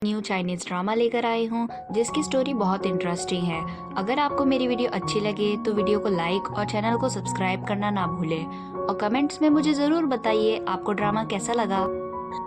New Chinese drama लेकर आई हूँ जिसकी स्टोरी बहुत इंटरेस्टिंग है। अगर आपको मेरी वीडियो अच्छी लगे तो वीडियो को लाइक और चैनल को सब्सक्राइब करना ना भूलें और कमेंट्स में मुझे ज़रूर बताइए आपको ड्रामा कैसा लगा।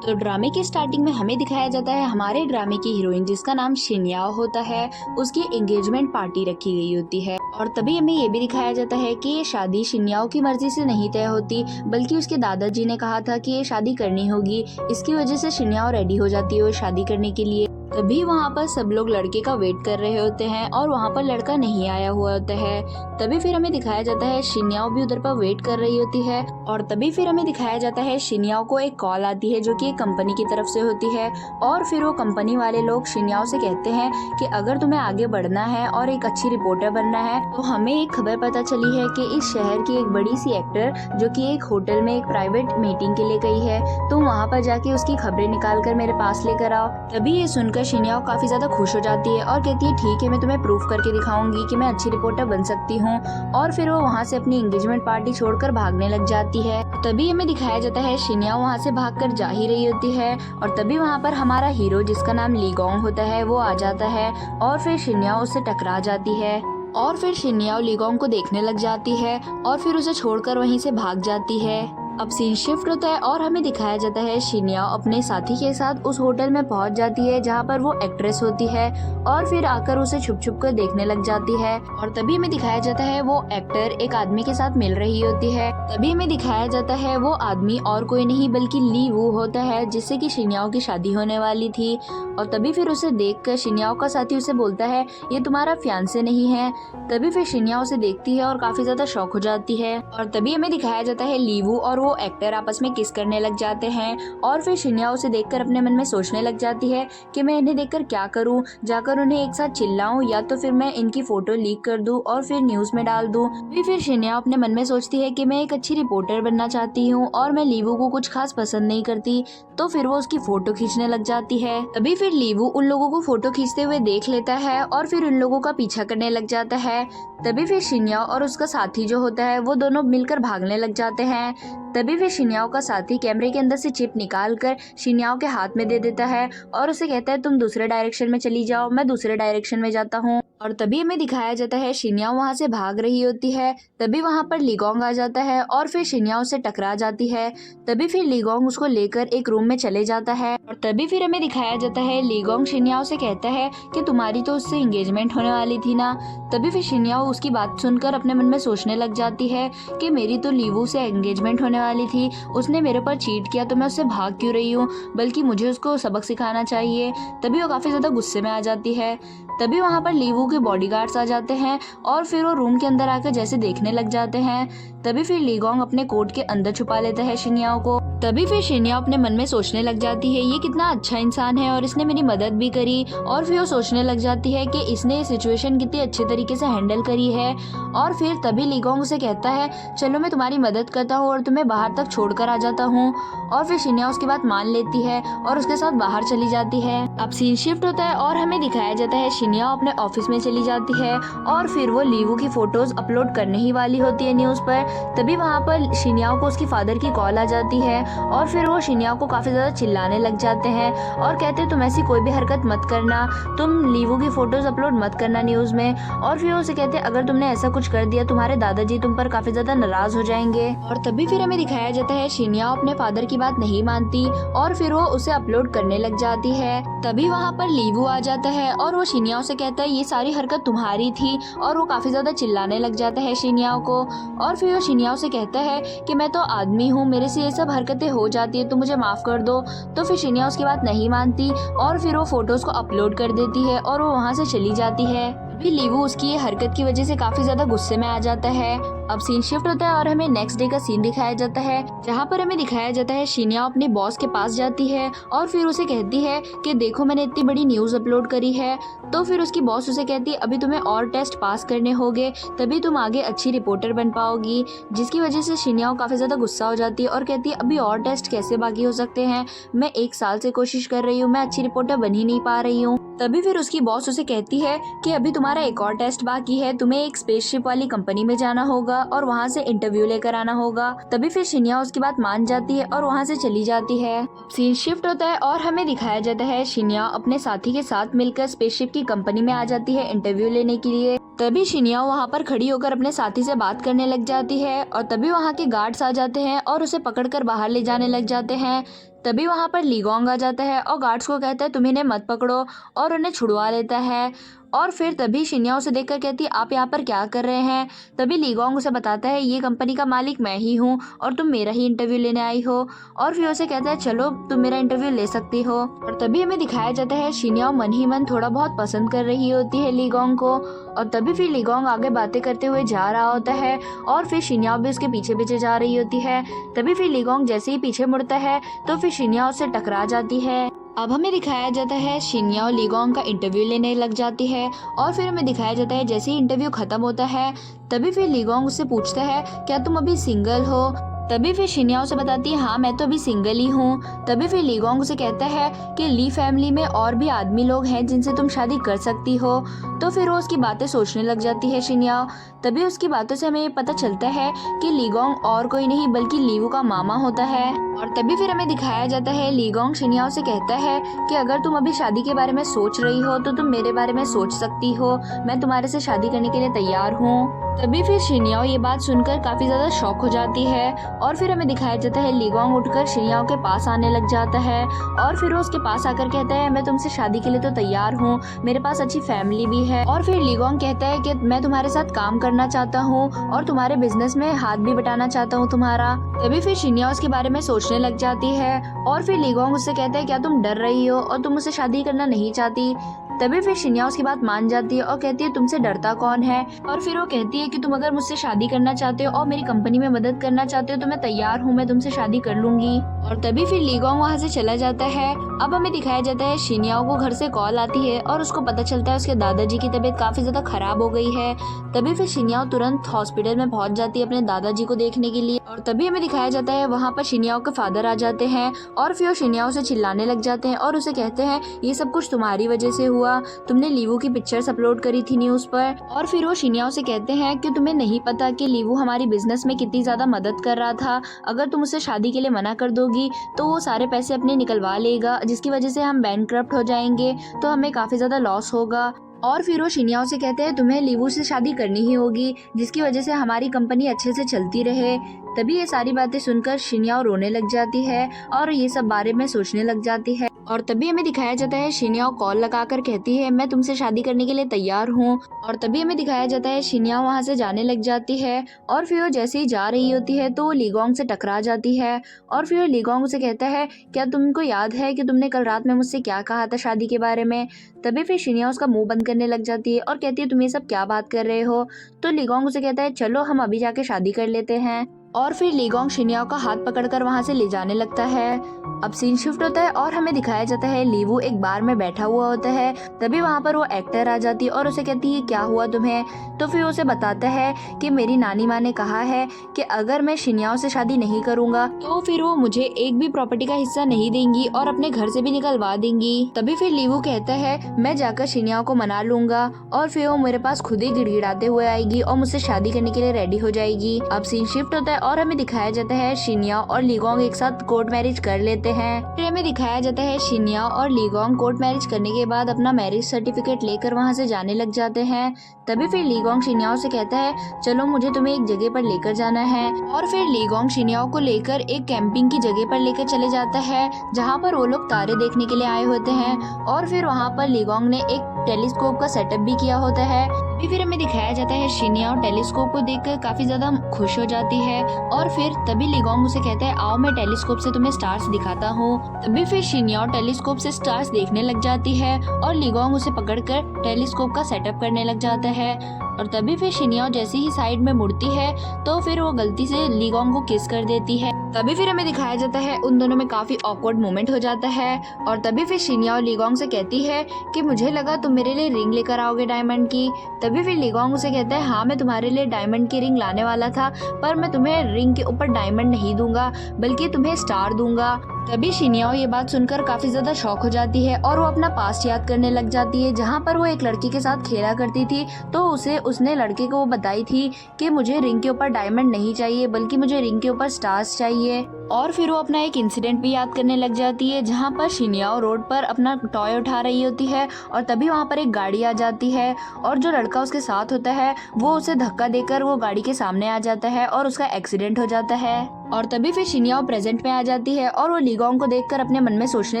तो ड्रामे की स्टार्टिंग में हमें दिखाया जाता है हमारे ड्रामे की हीरोइन जिसका नाम शिन्याओ होता है, उसकी एंगेजमेंट पार्टी रखी गई होती है और तभी हमें ये भी दिखाया जाता है कि ये शादी शिन्याओ की मर्जी से नहीं तय होती बल्कि उसके दादाजी ने कहा था कि ये शादी करनी होगी। इसकी वजह से शिन्याओ रेडी हो जाती है वो शादी करने के लिए। तभी वहाँ पर सब लोग लड़के का वेट कर रहे होते हैं और वहाँ पर लड़का नहीं आया हुआ होता है। तभी फिर हमें दिखाया जाता है शिन्याओ भी उधर पर वेट कर रही होती है और तभी फिर हमें दिखाया जाता है शिन्याओ को एक कॉल आती है जो कि एक कंपनी की तरफ से होती है और फिर वो कंपनी वाले लोग शिन्याओ से कहते हैं कि अगर तुम्हें आगे बढ़ना है और एक अच्छी रिपोर्टर बनना है तो हमें एक खबर पता चली है कि इस शहर की एक बड़ी सी एक्टर जो कि एक होटल में एक प्राइवेट मीटिंग के लिए गई है, तो वहाँ पर जाके उसकी खबरें निकाल कर मेरे पास लेकर आओ। तभी ये सुनकर शिन्याओ काफी ज्यादा खुश हो जाती है और कहती है ठीक है, मैं तुम्हें प्रूफ करके दिखाऊंगी कि मैं अच्छी रिपोर्टर बन सकती हूँ। और फिर वो वहाँ से अपनी एंगेजमेंट पार्टी छोड़कर भागने लग जाती है। तभी हमें दिखाया जाता है शिन्याओ वहाँ से भागकर जा ही रही होती है और तभी वहाँ पर हमारा हीरो जिसका नाम लीगोंग होता है वो आ जाता है और फिर शिन्याओ उससे टकरा जाती है और फिर शिन्याओ लीगोंग को देखने लग जाती है और फिर उसे छोड़कर वहीं से भाग जाती है। अब सीन शिफ्ट होता है और हमें दिखाया जाता है शिन्याओ अपने साथी के साथ उस होटल में पहुंच जाती है जहां पर वो एक्ट्रेस होती है और फिर आकर उसे छुप छुप कर देखने लग जाती है और तभी हमें दिखाया जाता है वो एक्टर एक आदमी के साथ मिल रही होती है। तभी हमें दिखाया जाता है वो आदमी और कोई नहीं बल्कि ली वू होता है जिससे कि शिन्याओ की शादी होने वाली थी। और तभी फिर उसे देखकर शिन्याओ का साथी उसे बोलता है ये तुम्हारा फियांसे नहीं है। तभी फिर शिन्याओ उसे देखती है और काफी ज्यादा शॉक हो जाती है और तभी हमें दिखाया जाता है ली वू और वो एक्टर आपस में किस करने लग जाते हैं और फिर शिन्याओ उसे देखकर अपने मन में सोचने लग जाती है कि मैं इन्हें देखकर क्या करूं, जाकर उन्हें एक साथ चिल्लाऊं या तो फिर मैं इनकी फोटो लीक कर दूं और फिर न्यूज में डाल दूं। फिर शिन्याओ अपने मन में सोचती है कि मैं एक अच्छी रिपोर्टर बनना चाहती हूँ और मैं लीवू को कुछ खास पसंद नहीं करती, तो फिर वो उसकी फोटो खींचने लग जाती है। तभी फिर लीवू उन लोगों को फोटो खींचते हुए देख लेता है और फिर उन लोगों का पीछा करने लग जाता है। तभी फिर शिन्याओ और उसका साथी जो होता है वो दोनों मिलकर भागने लग जाते हैं। तभी फिर शिन्याओ का साथी कैमरे के अंदर से चिप निकाल कर शिन्याओ के हाथ में दे देता है और उसे कहता है तुम दूसरे डायरेक्शन में चली जाओ, मैं दूसरे डायरेक्शन में जाता हूँ। और तभी हमें दिखाया जाता है शिन्याओ वहाँ से भाग रही होती है। तभी वहाँ पर लीगोंग आ जाता है और फिर शिन्याओ से टकरा जाती है। तभी फिर लीगोंग उसको लेकर एक रूम में चले जाता है और तभी फिर हमें दिखाया जाता है लीगोंग शिन्याओ से कहता है कि तुम्हारी तो उससे एंगेजमेंट होने वाली थी ना। तभी फिर शिन्याओ उसकी बात सुनकर अपने मन में सोचने लग जाती है कि मेरी तो लीवू से एंगेजमेंट होने वाली थी, उसने मेरे पर चीट किया तो मैं उससे भाग क्यों रही हूँ, बल्कि मुझे उसको सबक सिखाना चाहिए। तभी वो काफी ज्यादा गुस्से में आ जाती है। तभी वहाँ पर लीवू के बॉडीगार्ड्स आ जाते हैं और फिर वो रूम के अंदर आकर जैसे देखने लग जाते हैं। तभी फिर लीगोंग अपने कोट के अंदर छुपा लेता है शिन्याओ को। तभी फिर शिन्याओ अपने मन में सोचने लग जाती है ये कितना अच्छा इंसान है और इसने मेरी मदद भी करी। और फिर वो सोचने लग जाती है कि इसने ये सिचुएशन कितने अच्छे तरीके से हैंडल करी है। और फिर तभी लीगोंग उसे कहता है चलो मैं तुम्हारी मदद करता हूँ और तुम्हें बाहर तक छोड़कर आ जाता हूँ। और फिर शिन्याओ उसकी बात मान लेती है और उसके साथ बाहर चली जाती है। अब सीन शिफ्ट होता है और हमें दिखाया जाता है शिन्याओ अपने ऑफिस में चली जाती है और फिर वो लीवू की फोटोज अपलोड करने ही वाली होती है न्यूज पर। तभी वहाँ पर शिन्याओ को उसकी फादर की कॉल आ जाती है और फिर वो शिन्याओ को काफी ज्यादा चिल्लाने लग जाते हैं और कहते हैं तुम ऐसी कोई भी हरकत मत करना, तुम लीवू की फोटोज अपलोड मत करना न्यूज में। और फिर उसे कहते हैं अगर तुमने ऐसा कुछ कर दिया तुम्हारे दादाजी तुम पर काफी ज्यादा नाराज हो जाएंगे। और तभी फिर हमें दिखाया जाता है शिन्याओ अपने फादर की बात नहीं मानती और फिर वो उसे अपलोड करने लग जाती है। तभी वहाँ पर लीवू आ जाता है और वो शिन्याओ से कहता है ये सारी हरकत तुम्हारी थी और वो काफी ज्यादा चिल्लाने लग जाता है शिन्याओ को। और फिर वो शिन्याओ से कहता है कि मैं तो आदमी हूँ, मेरे से ये सब हरकतें हो जाती है, तो मुझे माफ कर दो। तो फिर शिन्याओ उसकी बात नहीं मानती और फिर वो फोटोज को अपलोड कर देती है और वो वहाँ से चली जाती है। अभी लीवू उसकी ये हरकत की वजह से काफी ज्यादा गुस्से में आ जाता है। अब सीन शिफ्ट होता है और हमें नेक्स्ट डे का सीन दिखाया जाता है जहाँ पर हमें दिखाया जाता है शिन्याओ अपने बॉस के पास जाती है और फिर उसे कहती है कि देखो मैंने इतनी बड़ी न्यूज अपलोड करी है। तो फिर उसकी बॉस उसे कहती है अभी तुम्हें और टेस्ट पास करने होंगे तभी तुम आगे अच्छी रिपोर्टर बन पाओगी, जिसकी वजह से शिन्याओ काफी ज्यादा गुस्सा हो जाती है और कहती है अभी और टेस्ट कैसे बाकी हो सकते हैं, मैं 1 साल से कोशिश कर रही हूँ, मैं अच्छी रिपोर्टर बन ही नहीं पा रही हूँ। तभी फिर उसकी बॉस उसे कहती है कि अभी तुम्हारा एक और टेस्ट बाकी है, तुम्हें एक स्पेसशिप वाली कंपनी में जाना होगा और वहाँ से इंटरव्यू लेकर आना होगा। तभी फिर शिन्या उसकी बात मान जाती है और वहाँ से चली जाती है। सीन शिफ्ट होता है और हमें दिखाया जाता है शिन्या अपने साथी के साथ मिलकर स्पेसशिप की कंपनी में आ जाती है इंटरव्यू लेने के लिए। तभी शिन्या वहाँ पर खड़ी होकर अपने साथी से बात करने लग जाती है और तभी वहाँ के गार्ड्स आ जाते हैं और उसे पकड़कर बाहर ले जाने लग जाते हैं। तभी वहाँ पर लीगोंग आ जाता है और गार्ड्स को कहता है तुम इन्हें मत पकड़ो और उन्हें छुड़वा लेता है। और फिर तभी शिन्या उसे देखकर कहती है आप यहाँ पर क्या कर रहे हैं। तभी लीगोंग उसे बताता है ये कंपनी का मालिक मैं ही हूँ और तुम मेरा ही इंटरव्यू लेने आई हो। और फिर उसे कहता है चलो तुम मेरा इंटरव्यू ले सकती हो। और तभी हमें दिखाया जाता है शिन्या मन ही मन थोड़ा बहुत पसंद कर रही होती है लीगोंग को। और तभी फिर लीगोंग आगे बातें करते हुए जा रहा होता है और फिर शिन्या भी उसके पीछे पीछे जा रही होती है। तभी फिर लीगोंग जैसे ही पीछे मुड़ता है तो फिर शिन्या उससे टकरा जाती है। अब हमें दिखाया जाता है शिन्या और लीगोंग का इंटरव्यू लेने लग जाती है और फिर हमें दिखाया जाता है जैसे ही इंटरव्यू खत्म होता है तभी फिर लीगोंग उससे पूछता है क्या तुम अभी सिंगल हो। तभी फिर शिन्या उसे बताती है हाँ मैं तो अभी सिंगल ही हूँ। तभी फिर लीगोंग उसे कहता है कि ली फैमिली में और भी आदमी लोग हैं जिनसे तुम शादी कर सकती हो। तो फिर वो उसकी बातें सोचने लग जाती है शिन्या। तभी उसकी बातों से हमें ये पता चलता है कि लीगोंग और कोई नहीं बल्कि लीवू का मामा होता है। और तभी फिर हमें दिखाया जाता है लीगोंग शिन्या से कहता है कि अगर तुम अभी शादी के बारे में सोच रही हो तो तुम मेरे बारे में सोच सकती हो, मैं तुम्हारे से शादी करने के लिए तैयार हूँ। तभी फिर शिन्या ये बात सुनकर काफी ज्यादा शॉक हो जाती है और फिर हमें दिखाया जाता है लीगोंग उठकर शिन्या के पास आने लग जाता है और फिर वो उसके पास आकर कहता है मैं तुमसे शादी के लिए तो तैयार हूँ, मेरे पास अच्छी फैमिली भी है। और फिर लीगोंग कहता है कि मैं तुम्हारे साथ काम करना चाहता हूँ और तुम्हारे बिजनेस में हाथ भी बटाना चाहता हूँ तुम्हारा। तभी फिर शिन्या उसके बारे में सोचने लग जाती है और फिर लीगोंग उससे कहता है क्या तुम डर रही हो और तुम मुझसे शादी करना नहीं चाहती। तभी फिर शिन्या उसकी बात मान जाती है और कहती है तुमसे डरता कौन है। और फिर वो कहती है कि तुम अगर मुझसे शादी करना चाहते हो और मेरी कंपनी में मदद करना चाहते हो तो मैं तैयार हूँ, मैं तुमसे शादी कर लूंगी। और तभी फिर लीगोंग वहाँ से चला जाता है। अब हमें दिखाया जाता है शिन्या को घर से कॉल आती है और उसको पता चलता है उसके दादाजी की तबीयत काफी ज्यादा खराब हो गई है। तभी फिर शिन्या तुरंत हॉस्पिटल में पहुंच जाती है अपने दादाजी को देखने के लिए। और तभी हमें दिखाया जाता है वहाँ पर शिन्या के फादर आ जाते हैं और फिर शिन्या से चिल्लाने लग जाते हैं और उसे कहते हैं ये सब कुछ तुम्हारी वजह से हुआ, तुमने लीवू की पिक्चर्स अपलोड करी थी न्यूज पर। और फिर वो शिन्या से कहते हैं कि तुम्हें नहीं पता कि लीवू हमारी बिजनेस में कितनी ज्यादा मदद कर रहा था, अगर तुम उसे शादी के लिए मना कर दोगी तो वो सारे पैसे अपने निकलवा लेगा जिसकी वजह से हम बैंकक्रप्ट हो जाएंगे, तो हमें काफी ज्यादा लॉस होगा। और फिर वो शिन्या से कहते हैं तुम्हें लीवू से शादी करनी ही होगी जिसकी वजह से हमारी कंपनी अच्छे से चलती रहे। तभी ये सारी बातें सुनकर शिन्या रोने लग जाती है और ये सब बारे में सोचने लग जाती है। और तभी हमें दिखाया जाता है शिन्या कॉल लगाकर कहती है मैं तुमसे शादी करने के लिए तैयार हूँ। और तभी हमें दिखाया जाता है शिन्या वहाँ से जाने लग जाती है और फिर वो जैसे ही जा रही होती है तो वो लीगोंग से टकरा जाती है। और फिर वो लीगोंग से कहता है क्या तुमको याद है कि तुमने कल रात में मुझसे क्या कहा था शादी के बारे में। तभी फिर शिन्या उसका मुंह बंद करने लग जाती है और कहती है तुम ये सब क्या बात कर रहे हो। तो लीगोंग उसे कहता है चलो हम अभी जाके शादी कर लेते हैं। और फिर लीगोंग शिन्या का हाथ पकड़कर वहाँ से ले जाने लगता है। अब सीन शिफ्ट होता है और हमें दिखाया जाता है लीवू एक बार में बैठा हुआ होता है। तभी वहाँ पर वो एक्टर आ जाती है और उसे कहती है क्या हुआ तुम्हें। तो फिर उसे बताता है कि मेरी नानी माँ ने कहा है कि अगर मैं शिन्या से शादी नहीं करूँगा तो फिर वो मुझे एक भी प्रॉपर्टी का हिस्सा नहीं देंगी और अपने घर से भी निकलवा देंगी। तभी फिर लीवू कहता है मैं जाकर शिन्या को मना लूंगा और फिर वो मेरे पास खुद ही गिड़गिड़ाते हुए आएगी और मुझसे शादी करने के लिए रेडी हो जाएगी। अब सीन शिफ्ट होता है और हमें दिखाया जाता है शिन्या और लीगोंग एक साथ कोर्ट मैरिज कर लेते हैं। फिर हमें दिखाया जाता है शिन्या और लीगोंग कोर्ट मैरिज करने के बाद अपना मैरिज सर्टिफिकेट लेकर वहाँ से जाने लग जाते हैं। तभी फिर लीगोंग शिन्या से कहता है चलो मुझे तुम्हें एक जगह पर लेकर जाना है। और फिर लीगोंग शिन्या को लेकर एक कैंपिंग की जगह पर लेकर चले जाता है जहाँ पर वो लोग तारे देखने के लिए आए होते हैं। और फिर वहाँ पर लीगोंग ने एक टेलीस्कोप का सेटअप भी किया होता है। तभी फिर हमें दिखाया जाता है शिन्या और टेलीस्कोप को देखकर काफी ज्यादा खुश हो जाती है। और फिर तभी लीगोंग उसे कहता है आओ मैं टेलीस्कोप से तुम्हें स्टार्स दिखाता हूँ। तभी फिर शिन्या और टेलीस्कोप से स्टार्स देखने लग जाती है और लीगोंग उसे पकड़कर टेलीस्कोप का सेटअप करने लग जाता है। और तभी फिर शिन्या जैसे ही साइड में मुड़ती है तो फिर वो गलती से लीगोंग को किस कर देती है। तभी फिर हमें दिखाया जाता है उन दोनों में काफी ऑकवर्ड मोमेंट हो जाता है। और तभी फिर शिन्या और लीगोंग से कहती है कि मुझे लगा तुम मेरे लिए रिंग लेकर आओगे डायमंड की। तभी फिर लीगोंग उसे कहता है हाँ मैं तुम्हारे लिए डायमंड की रिंग लाने वाला था पर मैं तुम्हें रिंग के ऊपर डायमंड नहीं दूंगा बल्कि तुम्हें स्टार दूंगा। तभी शिनियाओ ये बात सुनकर काफी ज्यादा शॉक हो जाती है और वो अपना पास्ट याद करने लग जाती है, जहाँ पर वो एक लड़की के साथ खेला करती थी। तो उसने लड़के को वो बताई थी कि मुझे रिंग के ऊपर डायमंड नहीं चाहिए बल्कि मुझे रिंग के ऊपर स्टार्स चाहिए। और फिर वो अपना एक इंसिडेंट भी याद करने लग जाती है, जहाँ पर शिनियाओ रोड पर अपना टॉय उठा रही होती है और तभी वहाँ पर एक गाड़ी आ जाती है और जो लड़का उसके साथ होता है वो उसे धक्का देकर वो गाड़ी के सामने आ जाता है और उसका एक्सीडेंट हो जाता है। और तभी फिर शिनियाओ प्रेजेंट में आ जाती है और वो लीगोंग को देखकर अपने मन में सोचने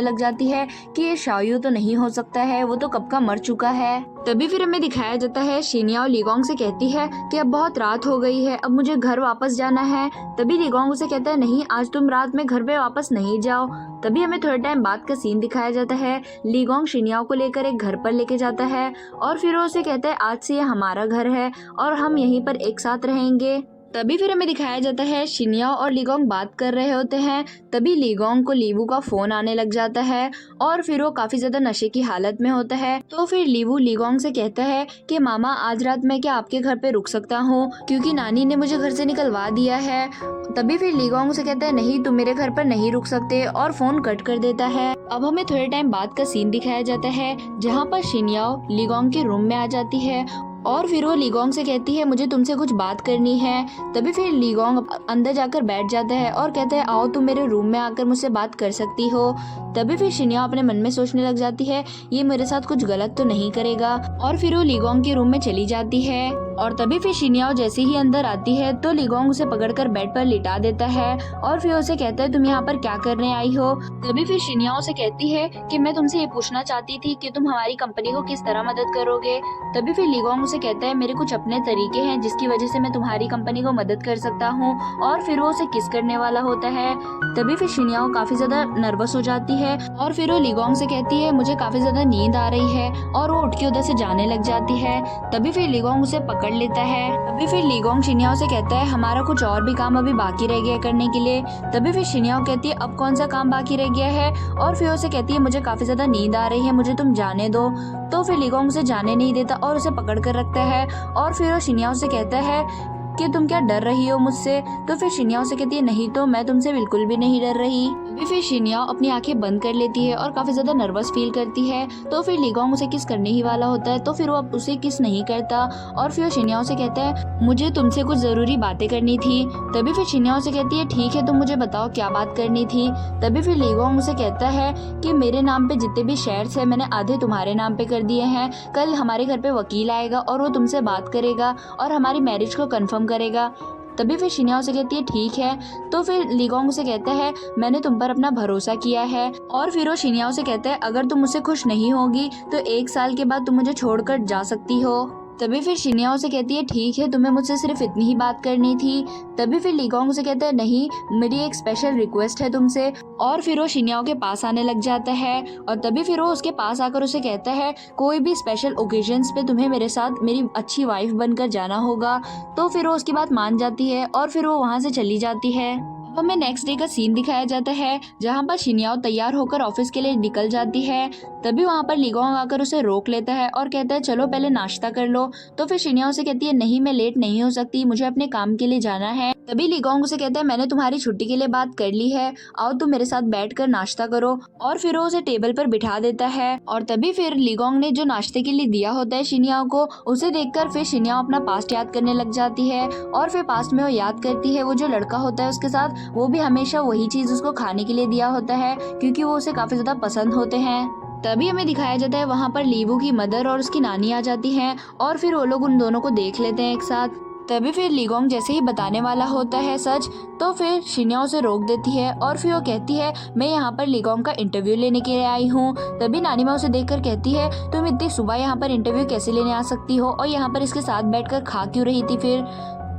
लग जाती है कि ये शाओयू तो नहीं हो सकता है, वो तो कब का मर चुका है। तभी फिर हमें दिखाया जाता है शिनियाओ लीगोंग से कहती है कि अब बहुत रात हो गई है, अब मुझे घर वापस जाना है। तभी लीगोंग उसे कहता है नहीं, आज तुम रात में घर पे वापस नहीं जाओ। तभी हमें थोड़े टाइम बाद का सीन दिखाया जाता है। लीगोंग शिनियाओ को लेकर एक घर पर लेके जाता है और फिर वो उसे कहता है आज से ये हमारा घर है और हम यहीं पर एक साथ रहेंगे। तभी फिर हमें दिखाया जाता है शिनियाओ और लीगोंग बात कर रहे होते हैं। तभी लीगोंग को लीवू का फोन आने लग जाता है और फिर वो काफी ज्यादा नशे की हालत में होता है। तो फिर लीवू लीगोंग से कहता है कि मामा आज रात मैं क्या आपके घर पे रुक सकता हूँ, क्योंकि नानी ने मुझे घर से निकलवा दिया है। तभी फिर लीगोंग से कहता है नहीं, तुम मेरे घर पर नहीं रुक सकते और फोन कट कर देता है। अब हमें थोड़े टाइम बाद का सीन दिखाया जाता है, जहाँ पर शिनियाओ लीगोंग के रूम में आ जाती है और फिर वो लीगोंग से कहती है मुझे तुमसे कुछ बात करनी है। तभी फिर लीगोंग अंदर जाकर बैठ जाता है और कहता है आओ तुम मेरे रूम में आकर मुझसे बात कर सकती हो। तभी फिर शिनियाओ अपने मन में सोचने लग जाती है ये मेरे साथ कुछ गलत तो नहीं करेगा और फिर वो लीगोंग के रूम में चली जाती है। और तभी फिर शिनियाओ जैसे ही अंदर आती है तो लीगोंग उसे पकड़कर बेड पर लिटा देता है और फिर उसे कहता है तुम यहाँ पर क्या करने आई हो। तभी फिर शिनियाओ से कहती है कि मैं तुमसे ये पूछना चाहती थी कि तुम हमारी कंपनी को किस तरह मदद करोगे। तभी फिर लीगोंग उसे कहता है मेरे कुछ अपने तरीके हैं जिसकी वजह से मैं तुम्हारी कंपनी को मदद कर सकता हूँ और फिर वो उसे किस करने वाला होता है। तभी फिर शिनियाओ काफी ज्यादा नर्वस हो जाती है और फिर वो लीगोंग से कहती है मुझे काफी ज्यादा नींद आ रही है और वो उठ के उधर से जाने लग जाती है। तभी फिर लीगोंग उसे पकड़ लेता है। तभी फिर लीगोंग शिनियाओ से कहता है हमारा कुछ और भी काम अभी बाकी रह गया करने के लिए। तभी फिर शिनियाओ कहती है अब कौन सा काम बाकी रह गया है और फिर उसे कहती है मुझे काफी ज्यादा नींद आ रही है, मुझे तुम जाने दो। तो फिर लीगोंग उसे जाने नहीं देता और उसे पकड़ कर रखता है और फिर वो शिनियाओ से कहता है कि तुम क्या डर रही हो मुझसे। तो फिर शिनियाओ से कहती है नहीं तो मैं तुमसे बिल्कुल भी नहीं डर रही। तभी फिर शिनियाओ अपनी आंखें बंद कर लेती है और काफी ज्यादा नर्वस फील करती है। तो फिर लीगोंग उसे किस करने ही वाला होता है तो फिर वो उसे किस नहीं करता और फिर वो शिनियाओ से कहता है मुझे तुमसे कुछ जरूरी बातें करनी थी। तभी फिर शिनियाओ से कहती है ठीक है तुम मुझे बताओ क्या बात करनी थी। तभी फिर लीगोंग उसे कहता है कि मेरे नाम पे जितने भी शेयर्स है मैंने आधे तुम्हारे नाम पे कर दिए हैं। कल हमारे घर पे वकील आएगा और वो तुमसे बात करेगा और हमारी मैरिज को कंफर्म करेगा। तभी फिर शिनियाओ से कहती है ठीक है। तो फिर लीगोंग से कहता है मैंने तुम पर अपना भरोसा किया है और फिर वो शिनियाओ से कहता है अगर तुम मुझसे खुश नहीं होगी तो 1 साल के बाद तुम मुझे छोड़कर जा सकती हो। तभी फिर शिनियाओ से कहती है ठीक है तुम्हें मुझसे सिर्फ इतनी ही बात करनी थी। तभी फिर लीगोंग से कहता है नहीं मेरी एक स्पेशल रिक्वेस्ट है तुमसे। और फिर वो शिनियाओ के पास आने लग जाता है और तभी फिर वो उसके पास आकर उसे कहता है कोई भी स्पेशल ओकेजन्स पे तुम्हें मेरे साथ मेरी अच्छी वाइफ बनकर जाना होगा। तो फिर वो उसकी बात मान जाती है और फिर वो वहाँ से चली जाती है। हमें नेक्स्ट डे का सीन दिखाया जाता है, जहाँ पर शिनियाओ तैयार होकर ऑफिस के लिए निकल जाती है। तभी वहाँ पर लीगोंग आकर उसे रोक लेता है और कहता है चलो पहले नाश्ता कर लो। तो फिर शिनियाओ से कहती है नहीं मैं लेट नहीं हो सकती, मुझे अपने काम के लिए जाना है। तभी लीगोंग उसे कहता है मैंने तुम्हारी छुट्टी के लिए बात कर ली है, आओ तुम मेरे साथ बैठकर नाश्ता करो। और फिर वो उसे टेबल पर बिठा देता है और तभी फिर लीगोंग ने जो नाश्ते के लिए दिया होता है शिनियाओ को, उसे देखकर फिर शिनियाओ अपना पास्ट याद करने लग जाती है और फिर पास्ट में वो याद करती है वो जो लड़का होता है उसके साथ वो भी हमेशा वही चीज उसको खाने के लिए दिया होता है क्योंकि वो उसे काफी ज्यादा पसंद होते हैं। तभी हमें दिखाया जाता है वहाँ पर लीवू की मदर और उसकी नानी आ जाती हैं और फिर वो लोग उन दोनों को देख लेते हैं एक साथ। तभी फिर लीगोंग जैसे ही बताने वाला होता है सच तो फिर शिनियाओ से रोक देती है और फिर वो कहती है मैं यहाँ पर लीगोंग का इंटरव्यू लेने के लिए आई हूँ। तभी नानी माँ उसे देखकर कहती है तुम इतनी सुबह यहाँ पर इंटरव्यू कैसे लेने आ सकती हो और यहाँ पर इसके साथ बैठकर खा क्यों रही थी फिर।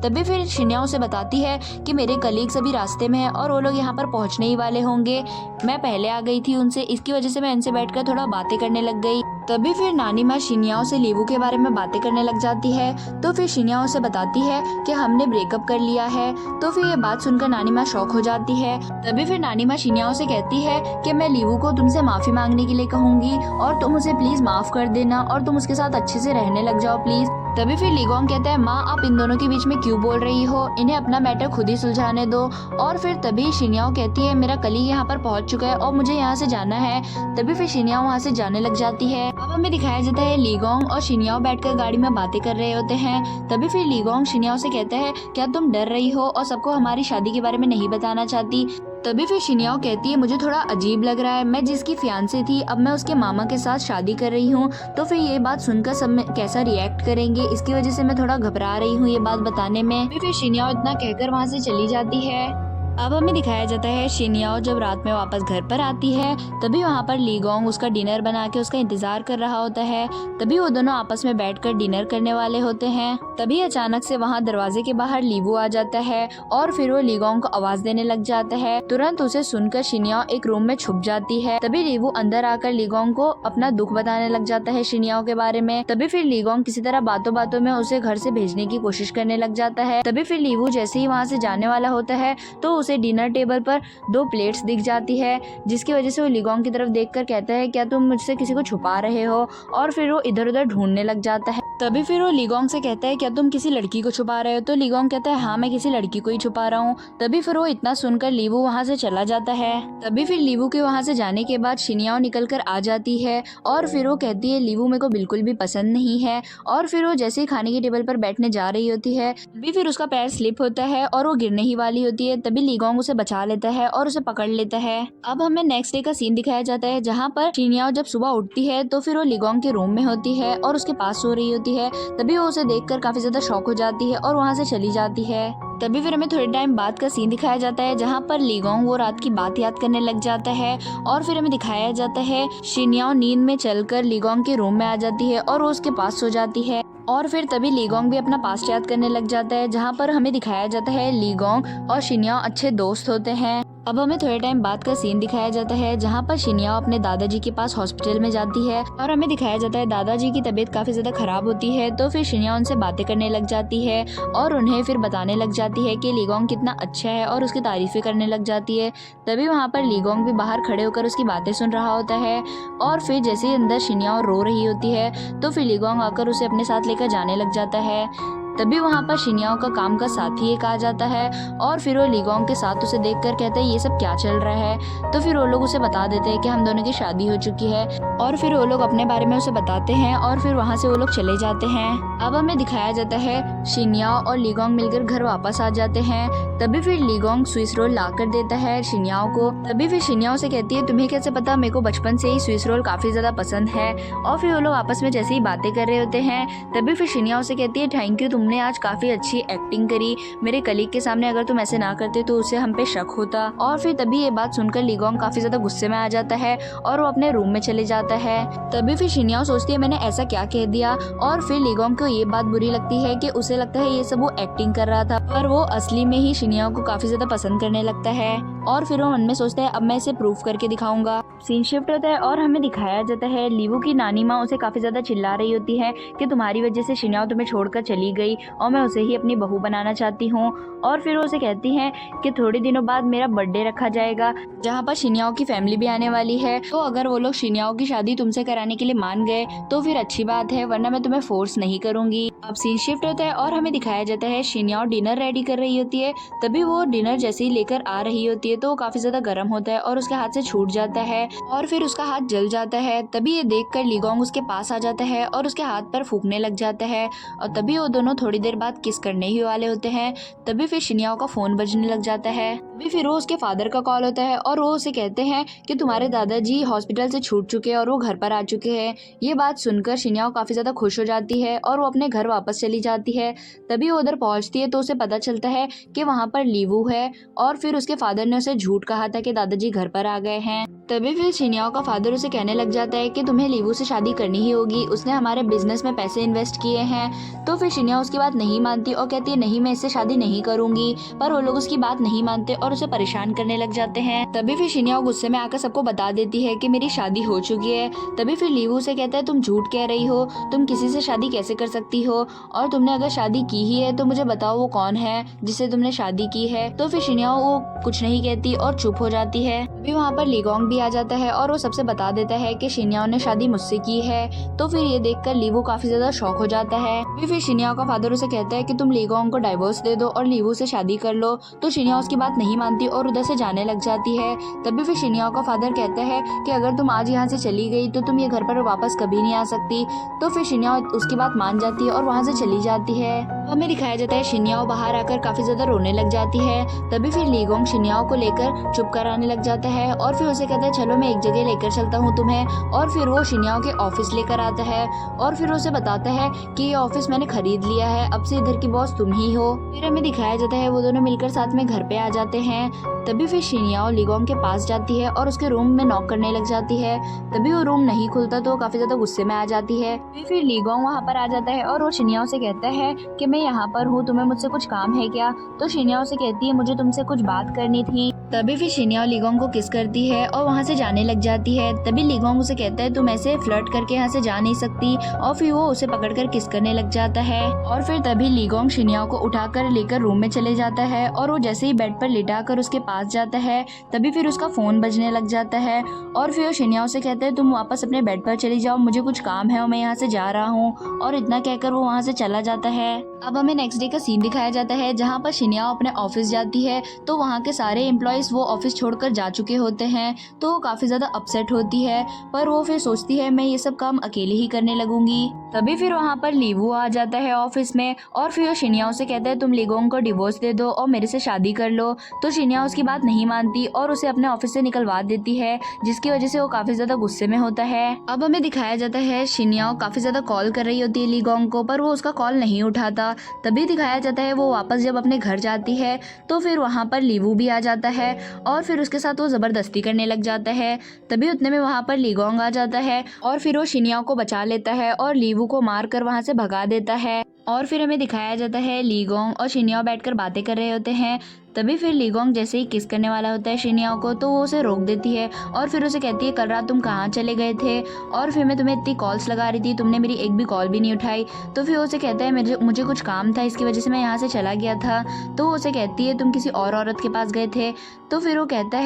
तभी फिर शिनियाओ से बताती है कि मेरे कलीग्स अभी रास्ते में हैं और वो लोग यहाँ पर पहुँचने ही वाले होंगे, मैं पहले आ गई थी उनसे, इसकी वजह से मैं इनसे बैठकर थोड़ा बातें करने लग गई। तभी फिर नानी माँ शिनियाओ से लीवू के बारे में बातें करने लग जाती है। तो फिर शिनियाओ से बताती है कि हमने ब्रेकअप कर लिया है। तो फिर ये बात सुनकर नानी माँ शॉक हो जाती है। तभी फिर नानी माँ शिनियाओ से कहती है कि मैं लीवू को तुमसे माफी मांगने के लिए कहूंगी और तुम उसे प्लीज माफ कर देना और तुम उसके साथ अच्छे से रहने लग जाओ प्लीज। तभी फिर लीगोंग कहता है, माँ आप इन दोनों के बीच में क्यों बोल रही हो, इन्हें अपना मैटर खुद ही सुलझाने दो। और फिर तभी शिन्याओ कहती है, मेरा कलीग यहाँ पर पहुँच चुका है और मुझे यहाँ से जाना है। तभी फिर शिन्याओ वहाँ से जाने लग जाती है। अब हमें दिखाया जाता है लीगोंग और शिन्याओ बैठकर गाड़ी में बातें कर रहे होते हैं। तभी फिर लीगोंग शिन्याओ से कहता है, क्या तुम डर रही हो और सबको हमारी शादी के बारे में नहीं बताना चाहती। तभी फिर शिन्याओ कहती है, मुझे थोड़ा अजीब लग रहा है, मैं जिसकी फियांसे थी अब मैं उसके मामा के साथ शादी कर रही हूँ, तो फिर ये बात सुनकर सब कैसा रिएक्ट करेंगे, इसकी वजह से मैं थोड़ा घबरा रही हूँ ये बात बताने में। फिर शिन्याओ इतना कहकर वहाँ से चली जाती है। अब हमें दिखाया जाता है शिन्याओ जब रात में वापस घर पर आती है, तभी वहाँ पर लीगोंग उसका डिनर बना के उसका इंतजार कर रहा होता है। तभी वो दोनों आपस में बैठकर डिनर करने वाले होते हैं। तभी अचानक से वहाँ दरवाजे के बाहर लीवू आ जाता है और फिर वो लीगोंग को आवाज देने लग जाता है। तुरंत उसे सुनकर शिन्याओ एक रूम में छुप जाती है। तभी लीवू अंदर आकर लीगोंग को अपना दुख बताने लग जाता है शिन्याओ के बारे में। तभी फिर लीगोंग किसी तरह बातों बातों में उसे घर से भेजने की कोशिश करने लग जाता है। तभी फिर लीवू जैसे ही वहाँ से जाने वाला होता है तो उसे डिनर टेबल पर 2 प्लेट्स दिख जाती है, जिसकी वजह से वो लीगोंग की तरफ देखकर कहता है, क्या तुम मुझसे किसी को छुपा रहे हो। और फिर वो इधर उधर ढूंढने लग जाता है। तभी फिर वो लीगोंग से कहता है, क्या तुम किसी लड़की को छुपा रहे हो। तो लीगोंग कहता है, हाँ मैं किसी लड़की को ही छुपा रहा हूँ। तभी फिर वो इतना सुनकर लीवू वहाँ से चला जाता है। तभी फिर लीवू के वहाँ से जाने के बाद शिन्याओ निकल कर आ जाती है और फिर वो कहती है, लीवू मेरे को बिल्कुल भी पसंद नहीं है। और फिर वो जैसे ही खाने की टेबल पर बैठने जा रही होती है तभी फिर उसका पैर स्लिप होता है और वो गिरने ही वाली होती है। तभी लीगोंग उसे बचा लेता है और उसे पकड़ लेता है। अब हमें नेक्स्ट डे का सीन दिखाया जाता है, जहाँ पर शिन्याओ जब सुबह उठती है तो फिर वो लीगोंग के रूम में होती है और उसके पास सो रही होती है। तभी वो उसे देखकर काफी ज्यादा शॉक हो जाती है और वहाँ से चली जाती है। तभी फिर हमें थोड़े टाइम बाद का सीन दिखाया जाता है, जहाँ पर लीगोंग वो रात की बात याद करने लग जाता है और फिर हमें दिखाया जाता है शिन्याओ नींद में चलकर लीगोंग के रूम में आ जाती है और वो उसके पास सो जाती है। और फिर तभी लीगोंग भी अपना पास्ट याद करने लग जाता है, जहाँ पर हमें दिखाया जाता है लीगोंग और शिन्याओ अच्छे दोस्त होते हैं। अब हमें थोड़े टाइम बाद का सीन दिखाया जाता है, जहाँ पर शिन्याओ अपने दादाजी के पास हॉस्पिटल में जाती है और हमें दिखाया जाता है दादाजी की तबीयत काफी ज्यादा खराब होती है। तो फिर शिन्याओ उनसे बातें करने लग जाती है और उन्हें फिर बताने लग जाती है कि लीगोंग कितना अच्छा है और उसकी तारीफें करने लग जाती है। तभी वहाँ पर लीगोंग भी बाहर खड़े होकर उसकी बातें सुन रहा होता है और फिर जैसे ही अंदर शिन्याओ रो रही होती है तो फिर लीगोंग आकर उसे अपने साथ लेकर जाने लग जाता है। तभी वहाँ पर शिन्याओ का काम का साथी एक आ जाता है और फिर वो लीगोंग के साथ उसे देखकर कहते हैं, ये सब क्या चल रहा है। तो फिर वो लोग उसे बता देते हैं कि हम दोनों की शादी हो चुकी है और फिर वो लोग अपने बारे में उसे बताते हैं और फिर वहाँ से वो लोग चले जाते हैं। अब हमें दिखाया जाता है शिन्याओ और लीगोंग मिलकर घर वापस आ जाते हैं। तभी फिर लीगोंग स्विस रोल ला कर देता है शिन्याओ को। तभी फिर शिन्याओ से कहती है, तुम्हें कैसे पता, मेरे को बचपन से ही स्विस रोल काफी ज्यादा पसंद है। और फिर वो लोग आपस में जैसे ही बातें कर रहे होते हैं तभी फिर शिन्याओ से कहती है, थैंक यू, तुमने आज काफी अच्छी एक्टिंग करी। मेरे कलीग के सामने अगर तुम ऐसे ना करते तो उसे हम पे शक होता। और फिर तभी ये बात सुनकर लीगोंग काफी ज्यादा गुस्से में आ जाता है और वो अपने रूम में चले जाता है। तभी फिर शिन्याओ सोचती है, मैंने ऐसा क्या कह दिया। और फिर लीगोंग को ये बात बुरी लगती है कि उसे लगता है ये सब वो एक्टिंग कर रहा था, पर वो असली में ही शिन्याओ को काफी ज्यादा पसंद करने लगता है। और फिर वो मन में सोचता है, अब मैं इसे प्रूफ करके दिखाऊंगा। सीन शिफ्ट होता है और हमें दिखाया जाता है लीवू की नानी माँ उसे काफी ज्यादा चिल्ला रही होती है कि तुम्हारी वजह से शिन्याओ तुम्हें छोड़कर चली गई और मैं उसे ही अपनी बहू बनाना चाहती हूँ। और फिर वो उसे कहती हैं कि थोड़े दिनों बाद मेरा बर्थडे रखा जाएगा, जहाँ पर शिन्याओ की फैमिली भी आने वाली है। तो अगर वो लोग शिन्याओ की शादी तुमसे कराने के लिए मान गए तो फिर अच्छी बात है, वरना मैं तुम्हें फोर्स नहीं करूंगी। अब सीन शिफ्ट होता है और हमें दिखाया जाता है शिन्याओ डिनर रेडी कर रही होती है। तभी वो डिनर जैसे ही लेकर आ रही होती है तो वो काफी ज्यादा गर्म होता है और उसके हाथ से छूट जाता है और फिर उसका हाथ जल जाता है। तभी ये देखकर लीगोंग उसके पास आ जाता है और उसके हाथ पर फूंकने लग जाता है और तभी वो दोनों थोड़ी देर बाद किस करने ही वाले होते हैं। तभी फिर शिन्याओ का फोन बजने लग जाता है। तभी फिर वो उसके फादर का कॉल होता है और वो उसे कहते हैं कि तुम्हारे दादाजी हॉस्पिटल से छूट चुके हैं और वो घर पर आ चुके हैं। ये बात सुनकर शिन्याओ काफी ज्यादा खुश हो जाती है और वो अपने घर वापस चली जाती है। तभी वो उधर पहुंचती है तो उसे पता चलता है कि वहाँ पर लीवू है और फिर उसके फादर ने उसे झूठ कहा था कि दादाजी घर पर आ गए हैं। तभी फिर शिन्याओ का फादर उसे कहने लग जाता है कि तुम्हें लीवू से शादी करनी ही होगी, उसने हमारे बिजनेस में पैसे इन्वेस्ट किए हैं। तो फिर शिन्याओ उसकी बात नहीं मानती और कहती है नहीं मैं इससे शादी नहीं करूंगी, पर वो लोग उसकी बात नहीं मानते और उसे परेशान करने लग जाते हैं। तभी फिर शिन्याओ गुस्से में आकर सबको बता देती है कि मेरी शादी हो चुकी है। तभी फिर लीवू से कहता है तुम झूठ कह रही हो, तुम किसी से शादी कैसे कर सकती हो, और तुमने अगर शादी की ही है तो मुझे बताओ वो कौन है जिससे तुमने शादी की है। तो फिर शिन्याओ वो कुछ नहीं कहती और चुप हो जाती है। अभी वहाँ पर लीगोंग भी आ जाता है और वो सबसे बता देता है कि शिन्याओ ने शादी मुझसे की है। तो फिर ये देखकर लीवू काफी ज्यादा शॉक हो जाता है। फिर शिन्याओ का फादर उसे कहता है कि तुम लीगोंग को डाइवोर्स दे दो और लीवू से शादी कर लो। तो शिन्याओ उसकी बात नहीं मानती और उधर से जाने लग जाती है। तभी फिर शिन्याओ का फादर कहता है कि अगर तुम आज यहाँ से चली गई तो तुम ये घर पर वापस कभी नहीं आ सकती। तो फिर शिन्याओ उसकी बात मान जाती है और वहाँ से चली जाती है। हमें दिखाया जाता है शिन्याओ बाहर आकर काफी ज्यादा रोने लग जाती है। तभी फिर लीगोंग शिन्याओ को लेकर चुप कराने लग जाता है और फिर उसे कहता है चलो मैं एक जगह लेकर चलता हूँ तुम्हें। और फिर वो शिन्याओ के ऑफिस लेकर आता है और फिर उसे बताता है कि ये ऑफिस मैंने खरीद लिया है, अब से इधर की बॉस तुम ही हो। फिर हमें दिखाया जाता है वो दोनों मिलकर साथ में घर पे आ जाते हैं। तभी फिर शिन्याओ लीगोंग के पास जाती है और उसके रूम में नॉक करने लग जाती है। तभी वो रूम नहीं खुलता तो वो काफी ज्यादा गुस्से में आ जाती है। फिर लीगोंग वहाँ पर आ जाता है और वो शिन्याओ से कहता है कि मैं यहाँ पर हूँ, तुम्हें मुझसे कुछ काम है क्या। तो शिन्याओ से कहती है मुझे तुमसे कुछ बात करनी थी। तभी फिर शिन्याओ लीगोंग को किस करती है और वहाँ से जाने लग जाती है। तभी लीगोंग उसे कहता है तुम ऐसे फ्लर्ट करके यहाँ से जा नहीं सकती और फिर वो उसे पकड़कर किस करने लग जाता है। और फिर तभी लीगोंग शिन्याओ को उठाकर लेकर रूम में चले जाता है और वो जैसे ही बेड पर लिटाकर उसके पास जाता है तभी फिर उसका फोन बजने लग जाता है। और फिर वो शिन्याओ से कहता है तुम वापस अपने बेड पर चली जाओ, मुझे कुछ काम है और मैं यहाँ से जा रहा हूँ। और इतना कहकर वो वहाँ से चला जाता है। अब हमें नेक्स्ट डे का सीन दिखाया जाता है जहाँ पर शिन्याओ अपने ऑफिस जाती है तो वहाँ के सारे एम्प्लॉयज वो ऑफिस छोड़कर जा चुके होते हैं। तो वो काफी ज्यादा अपसेट होती है पर वो फिर सोचती है मैं ये सब काम अकेले ही करने लगूंगी। तभी फिर वहाँ पर लीवू आ जाता है ऑफिस में और फिर वो शिन्याओ से कहता है तुम लीगोंग को डिवोर्स दे दो और मेरे से शादी कर लो। तो शिन्याओ उसकी बात नहीं मानती और उसे अपने ऑफिस से निकलवा देती है जिसकी वजह से वो काफी ज्यादा गुस्से में होता है। अब हमें दिखाया जाता है शिन्याओ काफी ज्यादा कॉल कर रही होती है लीगोंग को पर वो उसका कॉल नहीं उठाता। तभी दिखाया जाता है वो वापस जब अपने घर जाती है तो फिर वहाँ पर लीवू भी आ जाता है और फिर उसके साथ वो जबरदस्ती करने लग जाता है। तभी उतने में वहाँ पर लीगोंग आ जाता है और फिर वो शिन्याओ को बचा लेता है और लीवू को मार कर वहाँ से भगा देता है। और फिर हमें दिखाया जाता है लीगोंग और शिन्याओ बैठकर बातें कर रहे होते हैं। तभी फिर लीगोंग जैसे ही किस करने वाला होता है शिन्याओ को तो वो उसे रोक देती है और फिर उसे कहती है कल रात तुम कहाँ चले गए थे और फिर मैं तुम्हें इतनी कॉल्स लगा रही थी, तुमने मेरी एक भी कॉल भी नहीं उठाई। तो फिर उसे कहता है मुझे कुछ काम था इसकी वजह से मैं यहाँ से चला गया था। तो वो उसे कहती है तुम किसी और औरत के पास गए थे। तो फिर वो कहता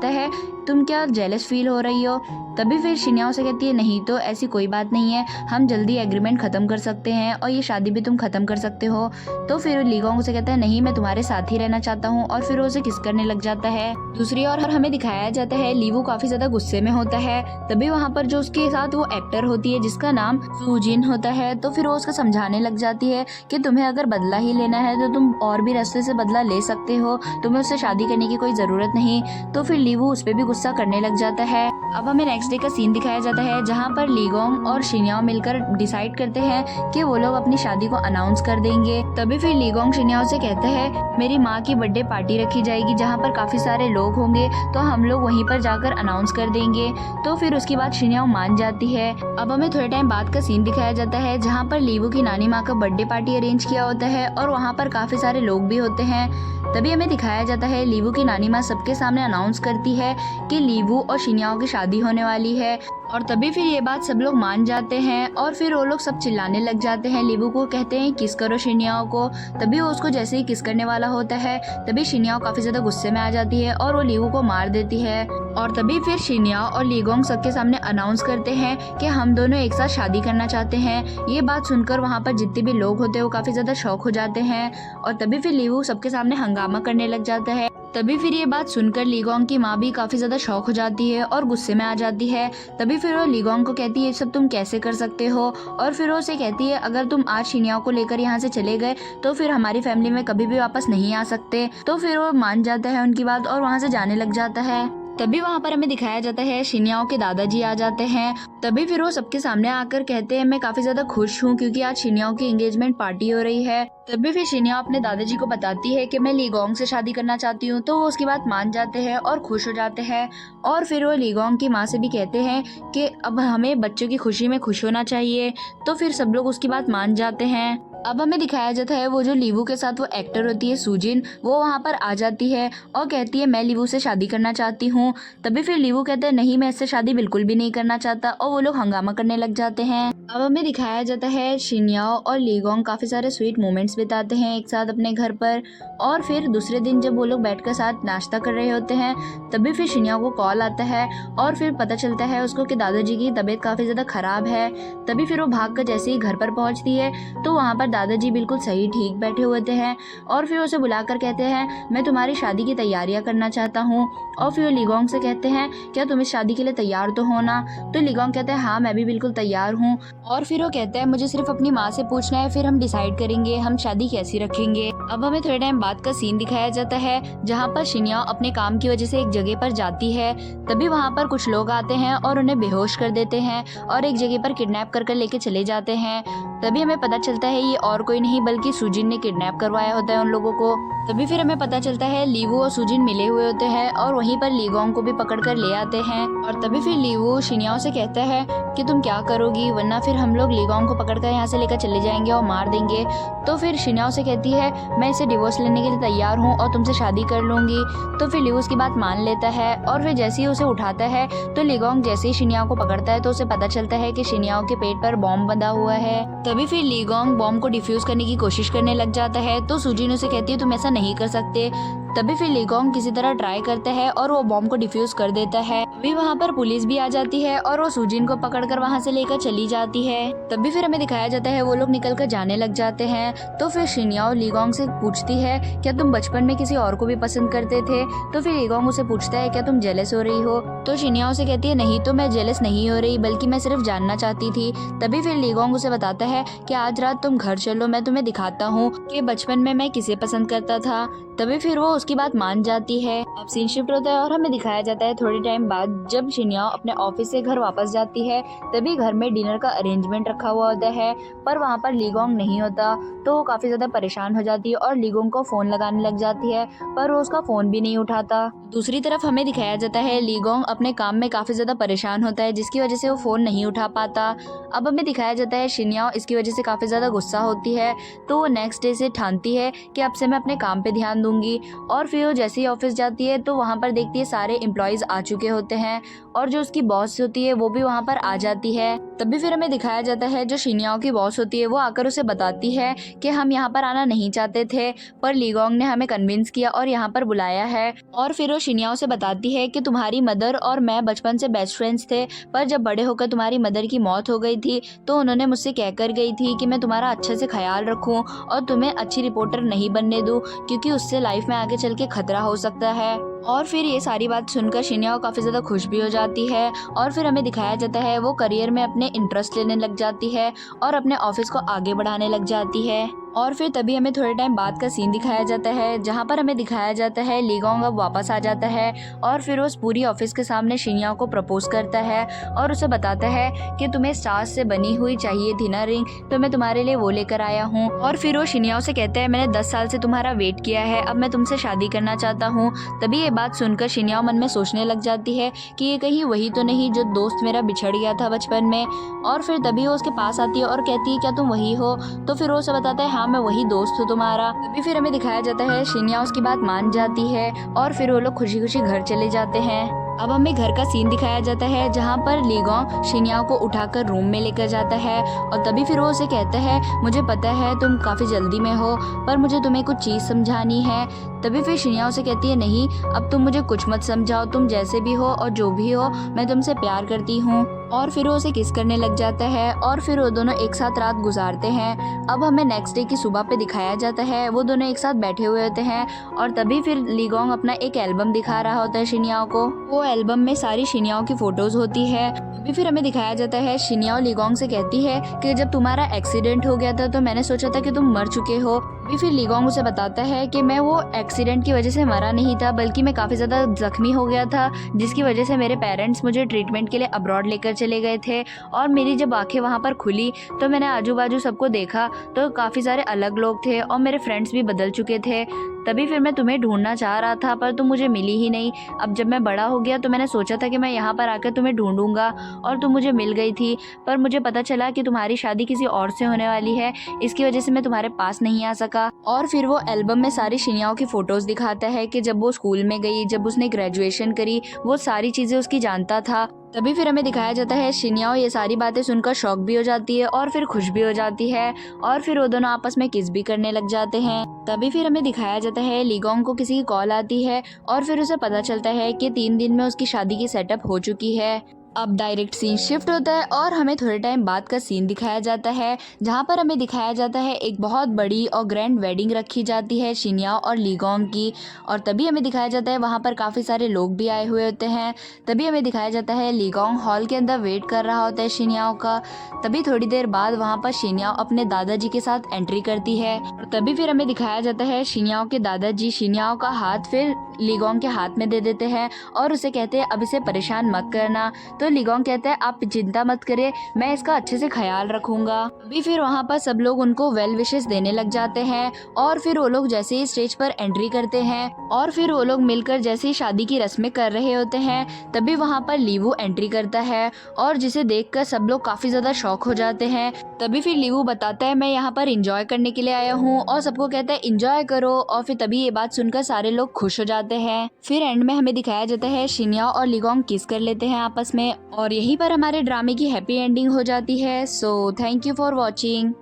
है तुम क्या जेलस फील हो रही हो। तभी फिर शिन्याओ से कहती है नहीं तो ऐसी कोई बात नहीं है, हम जल्दी एग्रीमेंट खत्म कर सकते हैं और ये शादी भी तुम खत्म कर सकते हो। तो फिर लीगोंग उसे कहता है नहीं मैं तुम्हारे साथ ही रहना चाहता हूँ और फिर वो उसे किस करने लग जाता है। दूसरी ओर हमें दिखाया जाता है लीवू काफी ज्यादा गुस्से में होता है। तभी वहाँ पर जो उसके साथ वो एक्टर होती है जिसका नाम सूजिन होता है तो फिर वो उसका समझाने लग जाती है कि तुम्हें अगर बदला ही लेना है तो तुम और भी रास्ते से बदला ले सकते हो, तुम्हें उससे शादी करने की कोई जरूरत नहीं। तो फिर लीवू उस पर भी गुस्सा करने लग जाता है। अब हमें नेक्स्ट डे का सीन दिखाया जाता है जहाँ पर लीगोंग और शिन्याओ मिलकर डिसाइड करते हैं कि वो लोग अपनी शादी को अनाउंस कर देंगे। तभी फिर लीगोंग शिन्याओ से कहता है मेरी माँ की बर्थडे पार्टी रखी जाएगी जहाँ पर काफी सारे लोग होंगे तो हम लोग वहीं पर जाकर अनाउंस कर देंगे। तो फिर उसकी बात शिन्याओ मान जाती है। अब हमें थोड़े टाइम बाद का सीन दिखाया जाता है जहाँ पर लीवू की नानी माँ का बर्थडे पार्टी अरेंज किया होता है और वहाँ पर काफी सारे लोग भी होते हैं। तभी हमें दिखाया जाता है लीवू की नानी माँ सबके सामने अनाउंस करती है कि लीवू और शिन्याओ की शादी होने वाली है। और तभी फिर ये बात सब लोग मान जाते हैं और फिर वो लोग सब चिल्लाने लग जाते हैं, लीवू को कहते हैं किस करो शिन्याओ को। तभी वो उसको जैसे ही किस करने वाला होता है तभी शिन्याओ काफी ज्यादा गुस्से में आ जाती है और वो लीवू को मार देती है। और तभी फिर शिन्याओ और लीगोंग सबके सामने अनाउंस करते हैं कि हम दोनों एक साथ शादी करना चाहते हैं। ये बात सुनकर वहाँ पर जितने भी लोग होते हैं वो काफी ज्यादा शॉक हो जाते हैं और तभी फिर लीवू सबके सामने हंगामा करने लग जाता है। तभी फिर ये बात सुनकर लीगोंग की माँ भी काफी ज्यादा शॉक हो जाती है और गुस्से में आ जाती है। तभी फिर वो लीगोंग को कहती है ये सब तुम कैसे कर सकते हो। और फिर वो उसे कहती है अगर तुम आज शिन्याओ को लेकर यहाँ से चले गए तो फिर हमारी फैमिली में कभी भी वापस नहीं आ सकते। तो फिर वो मान जाता है उनकी बात और वहाँ से जाने लग जाता है। तभी वहाँ पर हमें दिखाया जाता है शिन्याओ के दादाजी आ जाते हैं। तभी फिर वो सबके सामने आकर कहते हैं मैं काफी ज्यादा खुश हूँ क्योंकि आज शिन्याओ की एंगेजमेंट पार्टी हो रही है। तभी फिर शिन्याओ अपने दादाजी को बताती है कि मैं लीगोंग से शादी करना चाहती हूँ तो वो उसकी बात मान जाते हैं और खुश हो जाते हैं। और फिर वो लीगोंग की माँ से भी कहते हैं कि अब हमें बच्चों की खुशी में खुश होना चाहिए। तो फिर सब लोग उसकी बात मान जाते हैं। अब हमें दिखाया जाता है वो जो लीवू के साथ वो एक्टर होती है सुजिन, वो वहाँ पर आ जाती है और कहती है मैं लीवू से शादी करना चाहती हूँ। तभी फिर लीवू कहते हैं नहीं, मैं इससे शादी बिल्कुल भी नहीं करना चाहता, और वो लोग हंगामा करने लग जाते हैं। अब हमें दिखाया जाता है शिन्याओ और लीगोंग काफी सारे स्वीट मोमेंट्स बिताते हैं एक साथ अपने घर पर। और फिर दूसरे दिन जब वो लोग बैठकर साथ नाश्ता कर रहे होते हैं, तभी फिर शिन्याओ को कॉल आता है और फिर पता चलता है उसको कि दादाजी की तबीयत काफी ज्यादा खराब है। तभी फिर वो भागकर जैसे ही घर पर पहुंचती है तो वहाँ पर दादाजी बिल्कुल सही ठीक बैठे हुए हैं और फिर उसे बुलाकर कहते हैं मैं तुम्हारी शादी की तैयारियां करना चाहता हूँ। और फिर वो लीगोंग से कहते हैं क्या तुम इस शादी के लिए तैयार तो हो ना? तो लीगोंग कहते हैं हाँ मैं भी बिल्कुल तैयार हूँ। और फिर वो कहते हैं मुझे सिर्फ अपनी माँ से पूछना है, फिर हम डिसाइड करेंगे हम शादी कैसी रखेंगे। अब हमें थोड़े टाइम बाद का सीन दिखाया जाता है जहाँ पर शिन्याओ अपने काम की वजह से एक जगह पर जाती है। तभी वहाँ पर कुछ लोग आते हैं और उन्हें बेहोश कर देते हैं और एक जगह पर किडनैप कर लेके चले जाते हैं। तभी हमें पता चलता है ये और कोई नहीं बल्कि सुजिन ने किडनैप करवाया होता है उन लोगों को। तभी फिर हमें पता चलता है लीवू और सुजिन मिले हुए होते हैं और वहीं पर लीगोंग को भी पकड़ कर ले आते हैं। और तभी फिर लीवू शिन्याओ से कहता है कि तुम क्या करोगी, वरना फिर हम लोग लीगोंग को पकड़कर यहाँ से लेकर चले जाएंगे और मार देंगे। तो फिर शिन्याओ से कहती है मैं इसे डिवोर्स लेने के लिए तैयार हूँ और तुमसे शादी कर लूंगी। तो फिर लीवू उसकी बात मान लेता है और फिर जैसे ही उसे उठाता है तो लीगोंग जैसे ही शिन्याओ को पकड़ता है तो उसे पता चलता है कि शिन्याओ के पेट पर बॉम्ब बंधा हुआ है। तभी फिर लीगोंग बॉम्ब को डिफ्यूज करने की कोशिश करने लग जाता है तो सुजिन उसे कहती है तुम ऐसा नहीं कर सकते। तभी फिर लीगोंग किसी तरह ट्राई करता है और वो बॉम्ब को डिफ्यूज कर देता है। तभी वहाँ पर पुलिस भी आ जाती है और वो सुजिन को पकड़कर वहाँ से लेकर चली जाती है। तभी फिर हमें दिखाया जाता है वो लोग निकल कर जाने लग जाते हैं। तो फिर शिन्याओ लीगोंग से पूछती है क्या तुम बचपन में किसी और को भी पसंद करते थे? तो फिर लीगोंग उसे पूछता है क्या तुम जेलस हो रही हो? तो शिन्याओ से कहती है नहीं, तो मैं जेलस नहीं हो रही बल्कि मैं सिर्फ जानना चाहती थी। तभी फिर लीगोंग उसे बताता है कि आज रात तुम घर चलो, मैं तुम्हें दिखाता हूँ कि बचपन में मैं किसे पसंद करता था। तभी फिर वो उसकी बात मान जाती है। अब सीन शिफ्ट होता है और हमें दिखाया जाता है थोड़े टाइम बाद जब शिन्याओ अपने ऑफिस से घर वापस जाती है तभी घर में डिनर का अरेंजमेंट रखा हुआ होता है पर वहाँ पर लीगोंग नहीं होता। तो वो काफी ज्यादा परेशान हो जाती है और लीगोंग को फोन लगाने लग जाती है पर वो उसका फोन भी नहीं उठाता। दूसरी तरफ हमें दिखाया जाता है लीगोंग अपने काम में काफी ज्यादा परेशान होता है जिसकी वजह से वो फोन नहीं उठा पाता। अब हमें दिखाया जाता है शिन्याओ इसकी वजह से काफी ज्यादा गुस्सा होती है तो वो नेक्स्ट डे से ठानती है कि अब से मैं अपने काम पे ध्यान दूंगी। और फिर वो जैसे ही ऑफिस जाती है तो वहाँ पर देखती है सारे एम्प्लॉयज आ चुके होते हैं और जो उसकी बॉस होती है वो भी वहाँ पर आ जाती है। तभी फिर हमें दिखाया जाता है जो शिन्याओ की बॉस होती है वो आकर उसे बताती है कि हम यहाँ पर आना नहीं चाहते थे पर लीगोंग ने हमें कन्विंस किया और यहाँ पर बुलाया है। और फिर वो शिन्याओ से बताती है कि तुम्हारी मदर और मैं बचपन से बेस्ट फ्रेंड्स थे पर जब बड़े होकर तुम्हारी मदर की मौत हो गई थी तो उन्होंने मुझसे कहकर गई थी कि मैं तुम्हारा अच्छे से ख्याल रखूं और तुम्हें अच्छी रिपोर्टर नहीं बनने दूं क्योंकि उससे लाइफ में आगे चल के खतरा हो सकता है। और फिर ये सारी बात सुनकर शिन्याओ काफी ज्यादा खुश भी हो जाती है और फिर हमें दिखाया जाता है वो करियर में अपने इंटरेस्ट लेने लग जाती है और अपने ऑफिस को आगे बढ़ाने लग जाती है। और फिर तभी हमें थोड़े टाइम बाद का सीन दिखाया जाता है जहाँ पर हमें दिखाया जाता है लीगोंग अब वापस आ जाता है और फिर उस पूरी ऑफिस के सामने शिन्याओ को प्रपोज करता है और उसे बताता है कि तुम्हें स्टार्स से बनी हुई चाहिए थी ना रिंग, तो मैं तुम्हारे लिए वो लेकर आया हूँ। और फिर वो शिन्याओ से कहता है मैंने 10 साल से तुम्हारा वेट किया है, अब मैं तुमसे शादी करना चाहता हूँ। तभी ये बात सुनकर शिन्याओ मन में सोचने लग जाती है कि ये कहीं वही तो नहीं जो दोस्त मेरा बिछड़ गया था बचपन में। और फिर तभी वो उसके पास आती है और कहती है क्या तुम वही हो? तो फिर वो उसे बताता है हाँ मैं वही दोस्त हूँ तुम्हारा। तभी फिर हमें दिखाया जाता है शिन्याओ उसकी बात मान जाती है और फिर वो लोग खुशी खुशी घर चले जाते हैं। अब हमें घर का सीन दिखाया जाता है जहाँ पर लीगोंग शिन्याओ को उठाकर रूम में लेकर जाता है और तभी फिर वो उसे कहता है मुझे पता है तुम काफी जल्दी में हो पर मुझे तुम्हें कुछ चीज समझानी है। तभी फिर शिन्याओ से कहती है नहीं अब तुम मुझे कुछ मत समझाओ, तुम जैसे भी हो और जो भी हो मैं तुमसे प्यार करती हूँ। और फिर वो उसे किस करने लग जाता है और फिर वो दोनों एक साथ रात गुजारते हैं। अब हमें नेक्स्ट डे की सुबह पे दिखाया जाता है वो दोनों एक साथ बैठे हुए होते हैं और तभी फिर लीगोंग अपना एक एल्बम दिखा रहा होता है शिन्याओ को। वो एल्बम में सारी शिन्याओ की फोटोज होती है। अभी फिर हमें दिखाया जाता है शिन्याओ लीगोंग से कहती है कि जब तुम्हारा एक्सीडेंट हो गया था तो मैंने सोचा था कि तुम मर चुके हो अभी फिर लीगोंग उसे बताता है कि मैं वो एक्सीडेंट की वजह से मरा नहीं था, बल्कि मैं काफ़ी ज़्यादा ज़ख्मी हो गया था, जिसकी वजह से मेरे पेरेंट्स मुझे ट्रीटमेंट के लिए अब्रॉड लेकर चले गए थे। और मेरी जब आंखें वहाँ पर खुली तो मैंने आजू बाजू सबको देखा तो काफ़ी सारे अलग लोग थे और मेरे फ्रेंड्स भी बदल चुके थे। तभी फिर मैं तुम्हें ढूंढना चाह रहा था पर तुम मुझे मिली ही नहीं। अब जब मैं बड़ा हो गया तो मैंने सोचा था कि मैं यहाँ पर आकर तुम्हें ढूंढूंगा और तुम मुझे मिल गई थी, पर मुझे पता चला कि तुम्हारी शादी किसी और से होने वाली है, इसकी वजह से मैं तुम्हारे पास नहीं आ सका। और फिर वो एल्बम में सारी शिन्याओं की फोटोज दिखाता है कि जब वो स्कूल में गई, जब उसने ग्रेजुएशन करी, वो सारी चीज़ें उसकी जानता था। तभी फिर हमें दिखाया जाता है शिन्याओ ये सारी बातें सुनकर शॉक भी हो जाती है और फिर खुश भी हो जाती है और फिर वो दोनों आपस में किस भी करने लग जाते हैं। तभी फिर हमें दिखाया जाता है लीगोंग को किसी की कॉल आती है और फिर उसे पता चलता है कि 3 दिन में उसकी शादी की सेटअप हो चुकी है। अब डायरेक्ट सीन शिफ्ट होता है और हमें थोड़े टाइम बाद का सीन दिखाया जाता है, जहाँ पर हमें दिखाया जाता है एक बहुत बड़ी और ग्रैंड वेडिंग रखी जाती है शिन्याओ और लीगोंग की। और तभी हमें दिखाया जाता है वहाँ पर काफ़ी सारे लोग भी आए हुए होते हैं। तभी हमें दिखाया जाता है लीगोंग हॉल के अंदर वेट कर रहा होता है शिन्याओ का। तभी थोड़ी देर बाद वहाँ पर शिन्याओ अपने दादाजी के साथ एंट्री करती है और तभी फिर हमें दिखाया जाता है शिन्याओ के दादाजी शिन्याओ का हाथ फिर लीगोंग के हाथ में दे देते हैं और उसे कहते हैं अब इसे परेशान मत करना। तो लीगोंग कहता है आप चिंता मत करिए, मैं इसका अच्छे से ख्याल रखूंगा। अभी फिर वहाँ पर सब लोग उनको वेल विशेस देने लग जाते हैं और फिर वो लोग जैसे ही स्टेज पर एंट्री करते हैं और फिर वो लोग मिलकर जैसे ही शादी की रस्में कर रहे होते हैं, तभी वहाँ पर लीवू एंट्री करता है और जिसे देखकर सब लोग काफी ज्यादा शॉक हो जाते हैं। तभी फिर लीवू बताता है मैं यहाँ पर इंजॉय करने के लिए आया हूँ और सबको कहता है इंजॉय करो। और फिर तभी ये बात सुनकर सारे लोग खुश हो जाते हैं। फिर एंड में हमें दिखाया जाता है शिन्याओ और लीगोंग किस कर लेते हैं आपस में और यहीं पर हमारे ड्रामे की हैप्पी एंडिंग हो जाती है। So thank you for watching.